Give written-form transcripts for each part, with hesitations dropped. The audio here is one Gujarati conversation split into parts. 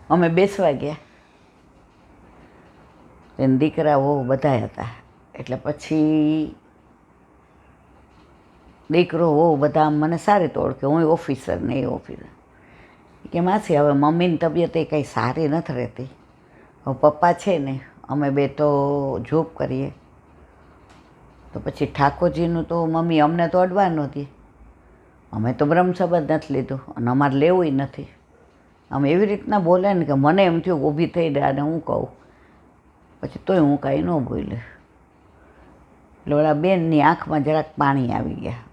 અમે બેસવા ગયા, એને દીકરાઓ બધા હતા. એટલે પછી દીકરો બધા મને સારી તો ઓળખે, હું ઓફિસર ને એ ઓફિસર. કે માસી હવે મમ્મીની તબિયત એ કંઈ સારી નથી રહેતી, હવે પપ્પા છે ને અમે બે તો જોબ કરીએ, તો પછી ઠાકોરજીનું તો મમ્મી અમને તો અડવા નહોતી, અમે તો બ્રહ્મ સંબંધ નથી લીધું અને અમારે લેવું નથી. અમે એવી રીતના બોલે ને કે મને એમ થયું ઊભી થઈ જાય અને હું કહું, પછી તોય હું કાંઈ ન બોલે. એટલે ઓલા બેનની આંખમાં જરાક પાણી આવી ગયા.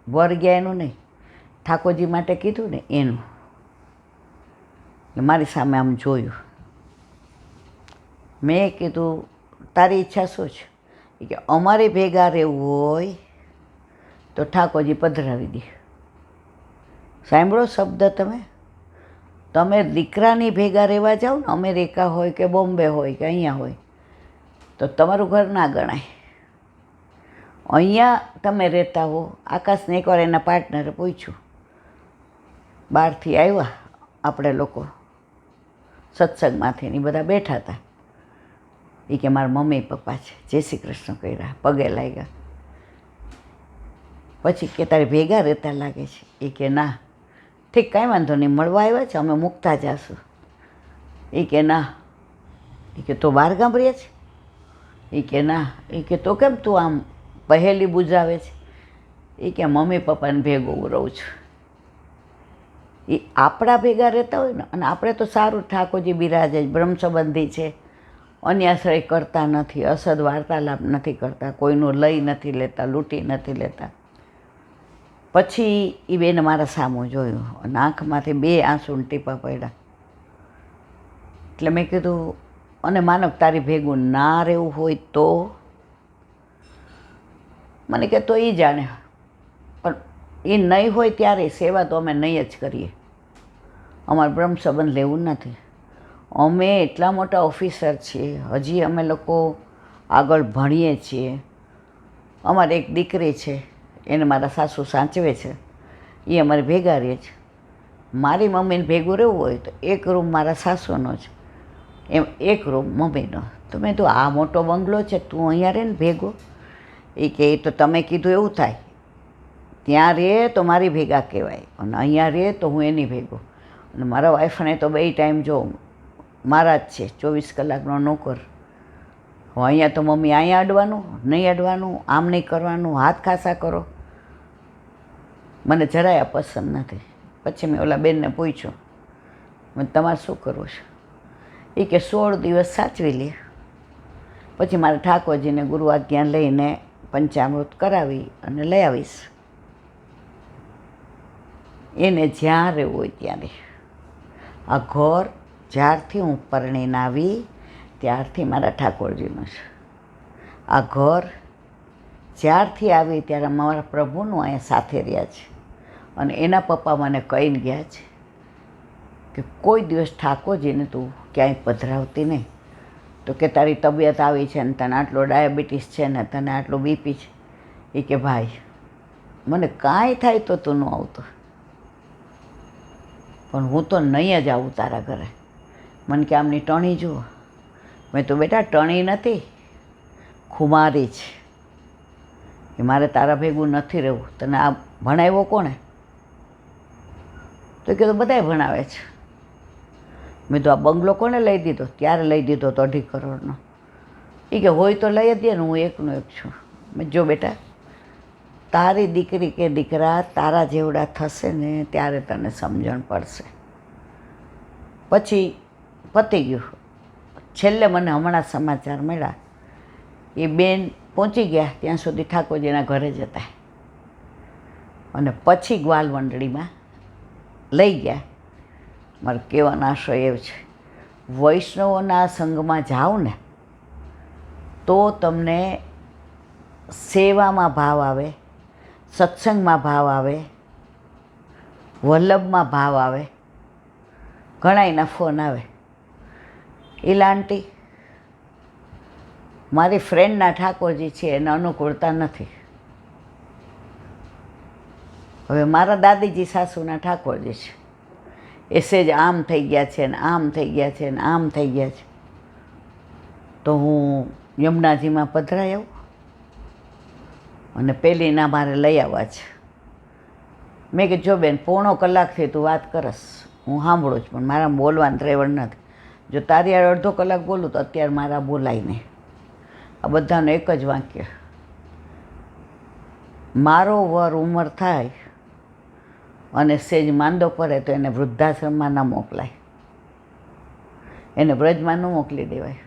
વર ગયા એનું નહીં, ઠાકોરજી માટે કીધું ને એનું. એટલે મારી સામે આમ જોયું. મેં કીધું તારી ઈચ્છા શું છે? કે અમારે ભેગા રહેવું હોય તો ઠાકોરજી પધરાવી દે. સાંભળો શબ્દ તમે, તમે દીકરાની ભેગા રહેવા જાઓ ને, અમેરિકા હોય કે બોમ્બે હોય કે અહીંયા હોય, તો તમારું ઘર ના ગણાય. અહીંયા તમે રહેતા હો. આકાશને એકવાર એના પાર્ટનરે પૂછ્યું, બહારથી આવ્યા આપણે લોકો સત્સંગમાંથી, ને બધા બેઠા હતા. એ કે મારા મમ્મી પપ્પા છે, જય શ્રી કૃષ્ણ કર્યા, પગે લાગ્યા. પછી કે તારે ભેગા રહેતા લાગે છે? એ કે ના. ઠીક, કાંઈ વાંધો નહીં, મળવા આવ્યા છે, અમે મૂકતા જાશું. એ કે ના. એ કે તો બહાર ગામ રહે છે? એ કે ના. એ કે તો કેમ તું આમ પહેલી બુજાવે છે? એ કે મમ્મી પપ્પાને ભેગો હું રહું છું. એ આપણા ભેગા રહેતા હોય ને, અને આપણે તો સારું ઠાકોરજી બિરાજે, બ્રહ્મ સંબંધી છે, અન્યાશ્રય કરતા નથી, અસદ વાર્તાલાપ નથી કરતા, કોઈનું લઈ નથી લેતા, લૂંટી નથી લેતા. પછી એ બેને મારા સામું જોયું અને આંખમાંથી 2 આંસુના ટીપા પડ્યા. એટલે મેં કીધું, અને માનવ તારી ભેગું ના રહેવું હોય તો? મને કે તો એ જાણે, પણ એ નહીં હોય ત્યારે સેવા તો અમે નહીં જ કરીએ. અમારે બ્રહ્મ સંબંધ લેવું નથી. અમે એટલા મોટા ઓફિસર છીએ, હજી અમે લોકો આગળ ભણીએ છીએ. અમારે એક દીકરી છે, એને મારા સાસુ સાચવે છે, એ અમારે ભેગા રહે છે. મારી મમ્મીને ભેગું રહેવું હોય તો એક રૂમ મારા સાસુનો છે, એમ એક રૂમ મમ્મીનો. તો મેં તો આ મોટો બંગલો છે, તું અહીંયા રહે ને ભેગો? એ કે એ તો તમે કીધું એવું થાય, ત્યાં રહે તો મારી ભેગા કહેવાય, અને અહીંયા રહે તો હું એની ભેગો. અને મારા વાઈફને તો 2 ટાઈમ જો મારા જ છે, 24 કલાકનો નોકર. હું અહીંયા તો મમ્મી અહીંયા અડવાનું, નહીં અડવાનું, આમ નહીં કરવાનું, હાથ ખાસા કરો, મને જરાય પસંદ નથી. પછી મેં ઓલા બેનને પૂછ્યું, મેં તમારે શું કરવું છે? એ કે 16 દિવસ સાચવી લે, પછી મારે ઠાકોરજીને ગુરુ આજ્ઞા લઈને પંચામૃત કરાવી અને લઈ આવીશ. એને જ્યાં રહેવું હોય ત્યારે. આ ઘર જ્યારથી હું પરણીને આવી ત્યારથી મારા ઠાકોરજીનું છે. આ ઘર જ્યારથી આવી ત્યારે મારા પ્રભુનું અહીંયા સાથે રહ્યા છે. અને એના પપ્પા મને કહીને ગયા છે કે કોઈ દિવસ ઠાકોરજીને તું ક્યાંય પધરાવતી નહીં. તો કે તારી તબિયત આવી છે ને, તને આટલો ડાયાબિટીસ છે ને, તને આટલું બીપી છે. એ કે ભાઈ મને કાંઈ થાય તો તું ન આવતો, પણ હું તો નહીં જ આવું તારા ઘરે. મને કે આમની ટણી જુઓ. મેં તો બેટા ટણી નથી, ખુમારી છે. કે મારે તારા ભેગું નથી રહેવું. તને આ ભણાવ્યો કોણે? તો કે તો બધાય ભણાવે છે. મેં તો આ બંગલો કોને લઈ દીધો? ત્યારે લઈ દીધો તો 2.5 કરોડનો. એ કે હોય તો લઈ જ દે ને, હું એકનો એક છું. મેં જો બેટા તારી દીકરી કે દીકરા તારા જેવડા થશે ને ત્યારે તને સમજણ પડશે. પછી પતી ગયું. છેલ્લે મને હમણાં સમાચાર મળ્યા, એ બેન પહોંચી ગયા ત્યાં સુધી ઠાકોરજીના ઘરે જ હતા, અને પછી ગ્વાલ મંડળીમાં લઈ ગયા. મારો કહેવાનો આશય એવો છે, વૈષ્ણવોના સંઘમાં જાઓ ને તો તમને સેવામાં ભાવ આવે, સત્સંગમાં ભાવ આવે, વલ્લભમાં ભાવ આવે. ઘણાયના ફોન આવે, ઈલા આંટી મારી ફ્રેન્ડના ઠાકોરજી છે એને અનુકૂળતા નથી. હવે મારા દાદીજી સાસુના ઠાકોરજી છે, એ સેજ આમ થઈ ગયા છે ને આમ થઈ ગયા છે ને આમ થઈ ગયા છે, તો હું યમુનાજીમાં પધરાઈ આવું અને પેલીના મારે લઈ આવવા છે. મેં કીધું જો બેન, પોણો કલાકથી તું વાત કરસ, હું સાંભળું છું, પણ મારા બોલવાનું ત્રેવડ નથી. જો તારી યાર અડધો કલાક બોલું તો અત્યારે મારા બોલાય નહીં. આ બધાનું એક જ વાક્ય, મારો વર ઉંમર થાય અને સેજ માંદો પડે તો એને વૃદ્ધાશ્રમમાં ન મોકલાય, એને વ્રજમાં ન મોકલી દેવાય,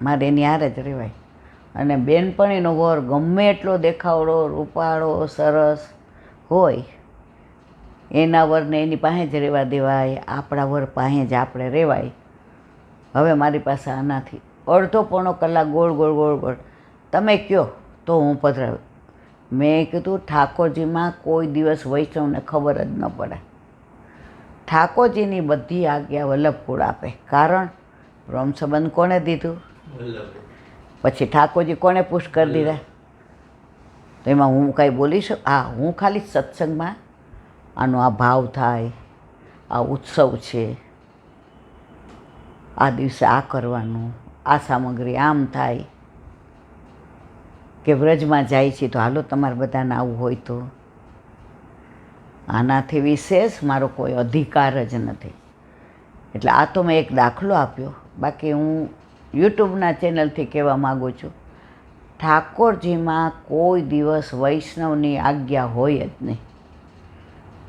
મારે એની હારે જ રહેવાય. અને બેનપણીનો વર ગમે એટલો દેખાવડો, રૂપાળો, સરસ હોય, એના વરને એની પાસે જ રહેવા દેવાય, આપણા વર પાસે જ આપણે રહેવાય. હવે મારી પાસે આનાથી અડધો પોણો કલાક ગોળ ગોળ ગોળ ગોળ તમે કહો તો હું પધરાવું. મેં કીધું ઠાકોરજીમાં કોઈ દિવસ વૈષ્ણવને ખબર જ ન પડે. ઠાકોરજીની બધી આજ્ઞા વલ્લભકુળ આપે. કારણ બ્રહ્મ સંબંધ કોણે દીધું? પછી ઠાકોરજી કોણે પુશ કરી દીધા? તો એમાં હું કાંઈ બોલી શકું? હા, હું ખાલી સત્સંગમાં આનો આ ભાવ થાય, આ ઉત્સવ છે, આ દિવસે આ કરવાનું, આ સામગ્રી આમ થાય, કે વ્રજમાં જાય છે તો હાલો તમારે બધાને આવવું હોય તો. આનાથી વિશેષ મારો કોઈ અધિકાર જ નથી. એટલે આ તો મેં એક દાખલો આપ્યો. બાકી હું યુટ્યુબના ચેનલથી કહેવા માગું છું, ઠાકોરજીમાં કોઈ દિવસ વૈષ્ણવની આજ્ઞા હોય જ નહીં,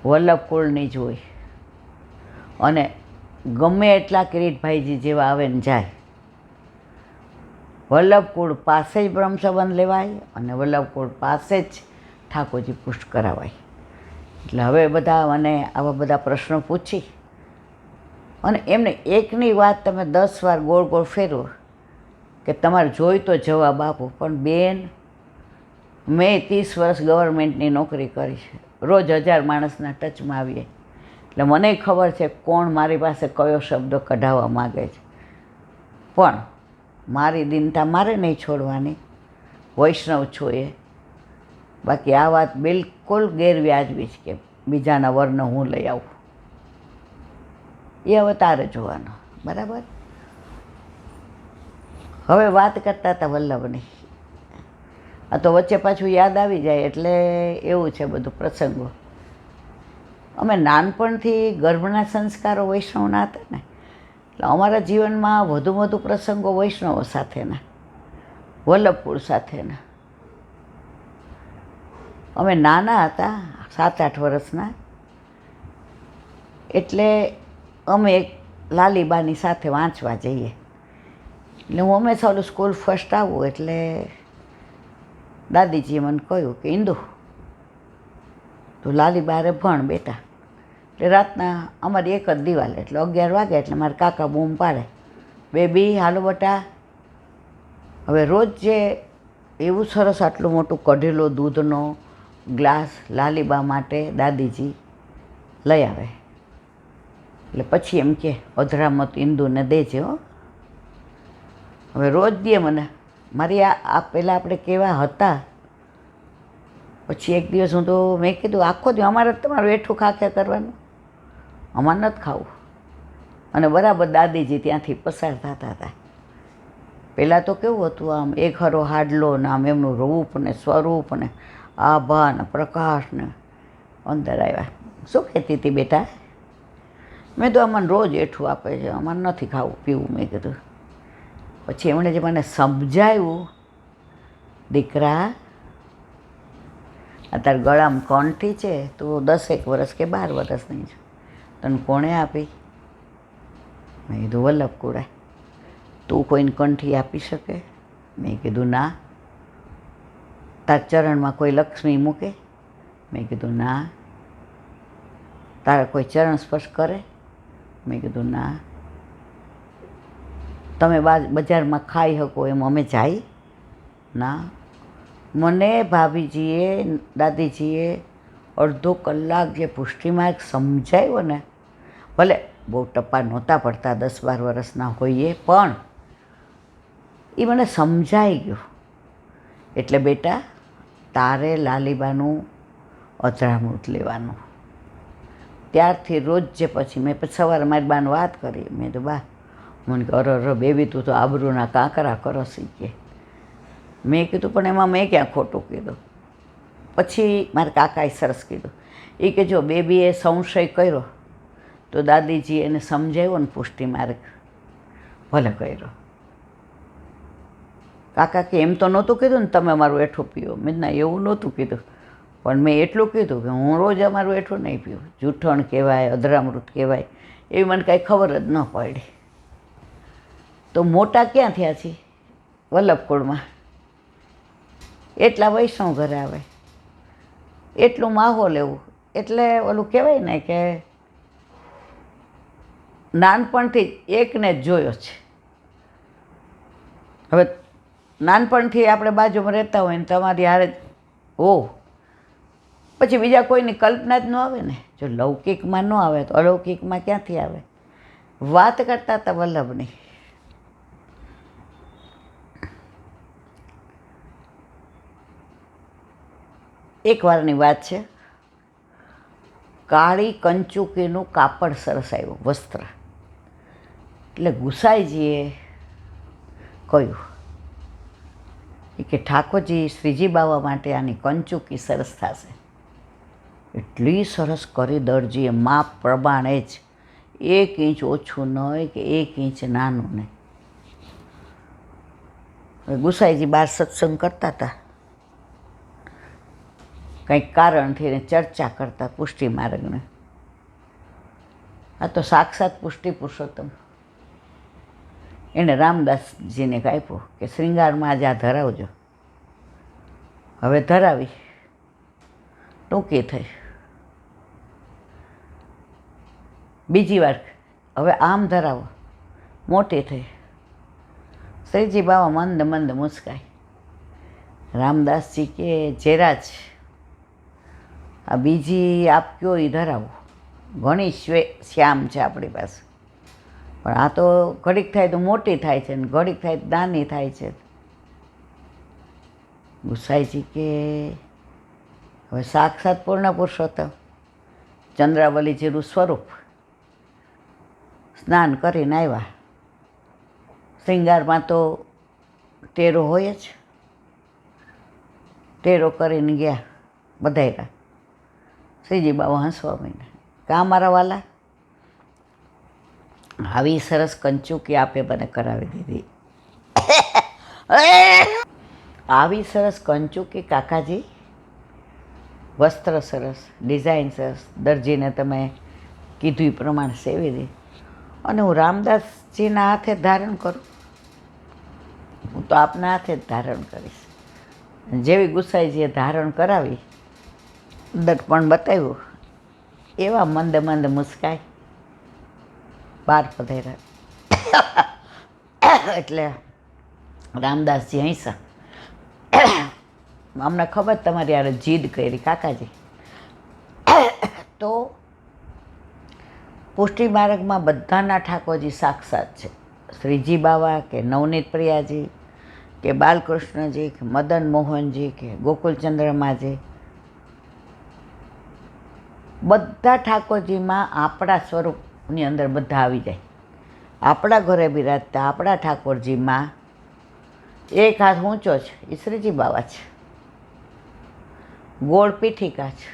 વલ્લભકુળની જ હોય. અને ગમે એટલા કિરીટભાઈજી જેવા આવે ને જાય, વલ્લભકુળ પાસે જ બ્રહ્મ સંબંધ લેવાય અને વલ્લભકુળ પાસે જ ઠાકોરજી પુષ્ટ કરાવાય. એટલે હવે બધા મને આવા બધા પ્રશ્નો પૂછી અને એમને એકની વાત તમે 10 વાર ગોળ ગોળ ફેરવો કે તમારે જોઈ તો જવાબ આપો. પણ બેન, મેં 30 વર્ષ ગવર્મેન્ટની નોકરી કરી છે, રોજ 1000 માણસના ટચમાં આવીએ, એટલે મને ખબર છે કોણ મારી પાસે કયો શબ્દ કઢાવવા માગે છે. પણ મારી દીનતા મારે નહીં છોડવાની, વૈષ્ણવ છું એ. બાકી આ વાત બિલકુલ ગેરવ્યાજબી છે કે બીજાના વરને હું લઈ આવું, એ હવે તારે જોવાનો. બરાબર? હવે વાત કરતા હતા વલ્લભની. આ તો વચ્ચે પાછું યાદ આવી જાય એટલે એવું છે બધું પ્રસંગો. અમે નાનપણથી ગર્ભના સંસ્કારો વૈષ્ણવના હતા ને, એટલે અમારા જીવનમાં વધુ પ્રસંગો વૈષ્ણવો સાથેના, વલ્લભકુળ સાથેના. અમે નાના હતા, 7-8 વર્ષના, એટલે અમે એક લાલીબાની સાથે વાંચવા જઈએ. એટલે હું હંમેશા ઓલું સ્કૂલ ફર્સ્ટ આવું એટલે દાદીજીએ મને કહ્યું કે ઇન્દુ તું લાલીબારે ભણ બેટા. એટલે રાતના અમારી એક જ દિવાલ, એટલે 11 વાગે એટલે મારા કાકા બૂમ પાડે, બેબી હાલો બટા. હવે રોજ જે એવું સરસ આટલું મોટું કઢેલો દૂધનો ગ્લાસ લાલીબા માટે દાદીજી લઈ આવે. એટલે પછી એમ કે અધરામત ઇન્દુને દેજે હો. હવે રોજ દે મને. મારી આ પહેલાં આપણે કેવા હતા. પછી એક દિવસ હું તો મેં કીધું આખો દિવસ અમારે તમારું એઠું ખાખ્યા કરવાનું, અમારે નથી ખાવું. અને બરાબર દાદીજી ત્યાંથી પસાર થતા હતા. પહેલાં તો કેવું હતું, આમ એક હરો હાડલો ને આમ એમનું રૂપ ને સ્વરૂપ ને આભા ને પ્રકાશ ને અંદર આવ્યા. શું કહેતી હતી બેટા? મેં તો અમને રોજ એઠું આપે છે, અમારે નથી ખાવું પીવું. મેં કીધું. પછી એમણે જે મને સમજાવ્યું, દીકરા અત્યારે ગળામાં કંઠી છે, તો 10 વર્ષ કે 12 વર્ષની છે, તને કોણે આપી? મેં કીધું વલ્લભકુળે. તું કોઈને કંઠી આપી શકે? મેં કીધું ના. તાર ચરણમાં કોઈ લક્ષ્મી મૂકે? મેં કીધું ના. તારા કોઈ ચરણ સ્પર્શ કરે? મેં કીધું ના. તમે બજારમાં ખાઈ શકો એમ અમે જાય? ના. મને ભાભીજીએ દાદીજીએ અડધો કલાક જે પુષ્ટિમાર્ગ સમજાવ્યો ને, ભલે બહુ ટપ્પા નહોતા પડતા, 10-12 વર્ષના હોઈએ, પણ એ મને સમજાઈ ગયું. એટલે બેટા તારે લાલીબાનું અધરામૃત લેવાનું, ત્યારથી રોજ જે પછી મેં પછી સવારે મારી બાને વાત કરી, મેં તો બા મને કે અરે બેબી તું તો આબરૂના કાંકરા કરશી કે. મેં કીધું પણ એમાં મેં ક્યાં ખોટું કીધું. પછી મારા કાકાએ સરસ કીધું, એ કે જો બેબીએ સંશય કર્યો તો દાદીજી એને સમજાવ્યો ને પુષ્ટિ માર્ગ ભલે કર્યો. કાકા કે એમ તો નહોતું કીધું ને તમે અમારું એઠું પીવો. મેં ના એવું નહોતું કીધું, પણ મેં એટલું કીધું કે હું રોજ અમારું એઠું નહીં પીવું. જૂઠણ કહેવાય, અધરામૃત કહેવાય, એવી મને કાંઈ ખબર જ ન પડી. તો મોટા ક્યાં થયા છીએ? વલ્લભકુળમાં. એટલા વૈષ્ણવ ઘરે આવે, એટલું માહોલ એવું. એટલે ઓલું કહેવાય ને કે નાનપણથી જ એકને જ જોયો છે. હવે નાનપણથી આપણે બાજુમાં રહેતા હોય ને તમારી હારે હો, પછી બીજા કોઈની કલ્પના જ ન આવે ને. જો લૌકિકમાં ન આવે તો અલૌકિકમાં ક્યાંથી આવે? વાત કરતા હતા વલ્લભની. એક વારની વાત છે, કાળી કંચુકીનું કાપડ સરસ આવ્યું, વસ્ત્ર. એટલે ગુસાઈજીએ કહ્યું કે ઠાકોરજી શ્રીજી બાવા માટે આની કંચુકી સરસ થશે. એટલી સરસ કરી દરજીએ, માપ પ્રમાણે જ, 1 ઇંચ ઓછું નહીં કે 1 ઇંચ નાનું નહીં. ગુસાઈજી બહાર સત્સંગ કરતા હતા, કંઈક કારણથી ચર્ચા કરતા પુષ્ટિ માર્ગને. આ તો સાક્ષાત પુષ્ટિ પુરુષોત્તમ. એણે રામદાસજીને આપ્યું કે શ્રીંગારમાં આજે આ ધરાવજો. હવે ધરાવી, ટૂંકી થઈ. બીજી વાર હવે આમ ધરાવો, મોટી થઈ. શ્રીજી બાવા મંદ મંદ મુસ્કાય. રામદાસજી કે જેરાજ આ બીજી આપ કયો એ ધરાવો, ઘણી શ્યામ છે આપણી પાસે, પણ આ તો ઘડીક થાય તો મોટી થાય છે ને ઘડીક થાય તો નાની થાય છે. ગુસાઈજી કે હવે સાક્ષાત પૂર્ણ પુરુષોત્તમ ચંદ્રાવલીજીનું સ્વરૂપ. સ્નાન કરીને આવ્યા. શ્રીંગારમાં તો ટેરો હોય જ. ટેરો કરીને ગયા, બધાયરા. શ્રીજી બાવા હસવા માંડ્યા. કાં મારા વાલા, આવી સરસ કંચુકી આપે મને કરાવી દીધી. આવી સરસ કંચુકી કાકાજી, વસ્ત્ર સરસ, ડિઝાઇન સરસ, દરજીને તમે કીધું એ પ્રમાણે સેવી દે. અને હું રામદાસજીના હાથે ધારણ કરું, હું તો આપના હાથે જ ધારણ કરીશ. જેવી ગુસાઈજીએ ધારણ કરાવી, દર્પણ બતાવ્યું, એવા મંદ મંદ મુસ્કાય. બહાર પધાર્યા એટલે રામદાસજી હૈસા. અમને ખબર તમારી યાર જીદ કરી કાકાજી. તો પુષ્ટિ માર્ગમાં બધાના ઠાકોરજી સાક્ષાત છે. શ્રીજી બાવા કે નવનીત પ્રિયાજી કે બાલકૃષ્ણજી કે મદન મોહનજી કે ગોકુલચંદ્રમાજી, બધા ઠાકોરજીમાં આપણા સ્વરૂપની અંદર બધા આવી જાય. આપણા ઘરે બિરાજતા આપણા ઠાકોરજીમાં એક હાથ ઊંચો છે, એ શ્રીજી બાવા છે. ગોળ પીઠિકા છે,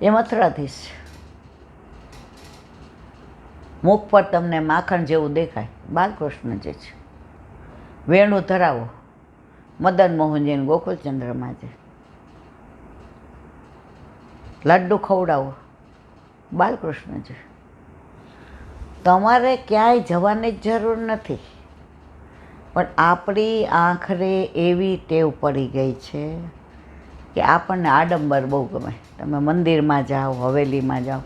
એ મથુરાધીશ છે. મુખ પર તમને માખણ જેવું દેખાય, બાલકૃષ્ણજી છે. વેણું ધરાવો, મદન મોહનજી ને ગોકુલચંદ્રમાજી. લડ્ડુ ખવડાવો, બાલકૃષ્ણજી. તમારે ક્યાંય જવાની જરૂર નથી, પણ આપણી આંખરે એવી ટેવ પડી ગઈ છે કે આપણને આડંબર બહુ ગમે. તમે મંદિરમાં જાઓ, હવેલીમાં જાઓ,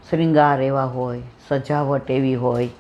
શ્રૃંગાર એવા હોય, સજાવટ એવી હોય,